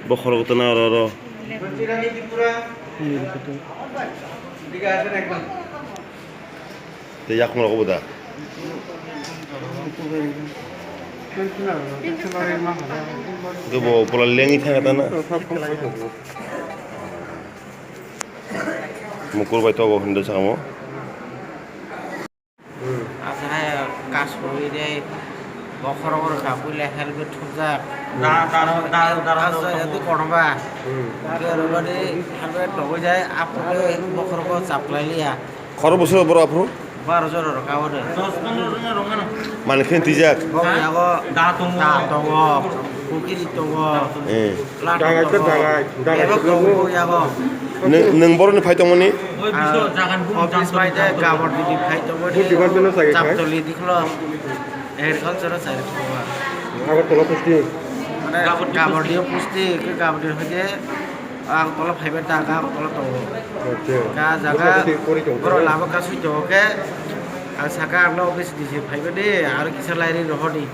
বখর কত না আর ya kuma ko da ke bo pola lengi thanga ta na mukul bai to bo hinde samo asana কাজ হই রে বখর বখর কাপুলে helmet ঠুজা এত করবা রবারে হেলমেট লগে যায় আপনি বখর বখর চাপলাইলিয়া খর বছর বড় আপরো 12 জন রকাবরে 10-15 জন রঙানো মানে খেন তিজাক বয়াগো দা তঙ্গ কুকিরি তঙ্গ লাগাই neng borone phai tongoni ওই বিশ জাগান অফিস বাইতে গাবর দিদি ফাই তঙ্গনি চাপতলি দিখলো এগ্রিকালচার সাইড আগর তোলা পুষ্টি মানে গাবর দিয়ে পুষ্টি গাবর দিয়ে হইতে আগ তোলা ফাইবে টাকা তোলা তো গা জায়গা বড় লাভ কাজ হইতো ওকে আর সাকা আমরা অফিস দিছি ফাইবে দে আর কিছু লাইরি রহনি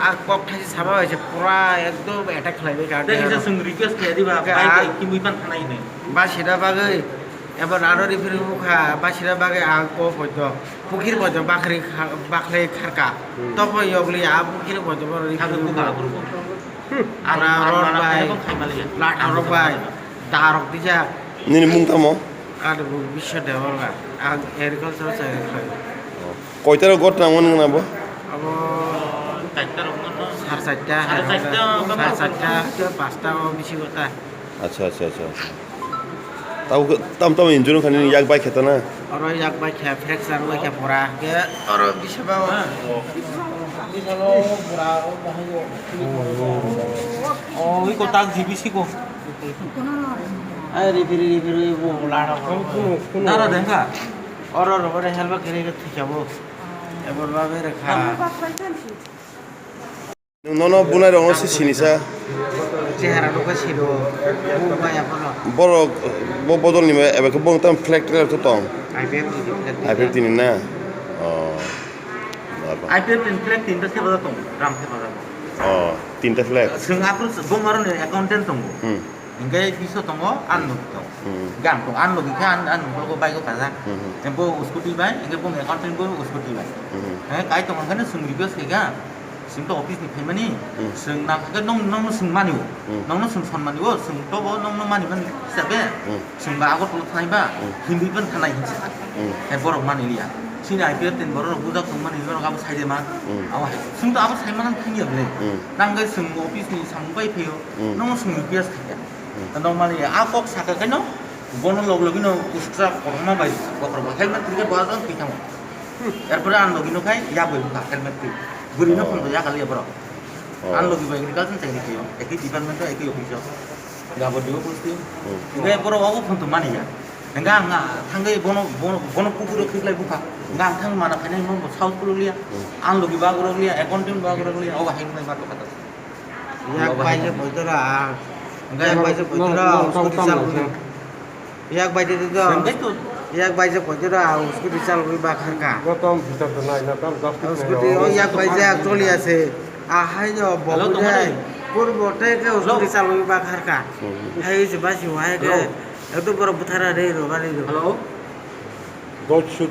আগ কক থাকি সাবা হইছে পুরা একদম অ্যাটাক খাইবে কাটে দেখি সং রিকোয়েস্ট করে দিবা ভাই কি মুইপান থানাই নাই বা সেটা বাগে এবার আরো রিফিরি মুখা বা সেটা বাগে আগ ক হইতো পুকির মধ্যে বাখরে খারকা তখন ইগলি আ পুকির মধ্যে বড় রিফিরি মুখা আর রড বাই লাট আর বাই দারক দিজা ni mung tamo আর বিশ্ব দেওয়া আগ এগ্রিকালচার চাই খাই koitaro got na mon na bo अब চারটা রঙানো 4:30 5টা বেশি কথা acha acha acha tau tam injun khani yak bai kheta na और एक बार क्या फ्रैक्चर हुआ क्या पूरा के और बिशबा बिशलो पूरा ও ওই কো তাক জিবিসি কো अरे रिफिरी वो लाड़ा নারা দেখা और रे हेल्प करेगा ठीक है वो এবার ভাবে রেখা no no bunai rong si sinisa চেহারা ঢোকা ছিল মুম্বাই আপন boro bo bodol ni ebe ko bong tam flag to tong IPM ai pe tin na IPL তিন ফ্ল্যাগ তিনটা সেবা তো রাম সেবা দাও tinta flag সং আপন বমারন accountant তঙ্গ Ingay piso tongo anu tong. Gam tong anu gika anu ko bay ko kaza. Embo uskuti bay, ingay bo accountant bo uskuti bay. Kai tong kan sung request kaya. Sung to office ni phaimani. Sung na ka nong sung mani wo. Nong sung son mani wo, sung to bo nong mani man sabe. Sung ba ko tul thai ba. Hindi ban thanai hin sa. Kai borok mani liya. Sini IPF ten borok budak tong mani lo ka sai de ma. Awa sung to aba sai man khini able. Nang ga sung office ni sang bay pheo. Nong sung request kaya. Normally akok saka kano bono log logino ustra korma bai kokro helmet kriket badan pitamo erpore an logino kai ya boy ka helmet ki burino phone ya kali bro an logi bai agriculture technique yo eki department to eki office ya bodio pusti ngai bro ogo phone to mani ya nga nga thangai bono pukuro khiklai buka nga thang mana khanai mo south purulia an logi ba gurulia accounting ba gurulia oga hainai ba to kata ya bai je boitara Enggak baca pojora उसको दिशा एक बाइटे तो एक बाइटे pojora उसको दिशा लगी बाखर का গতম ভিতর তো নাই না তাম 10 उसको एक बाइटे एक्चुअली ऐसे आहाय जो बहुत है पूर्व बोटे के उसको दिशा लगी बाखर का है इस बात हुआ है के एक तो बड़ा बुथारा रे रोगा रे हेलो দস্যু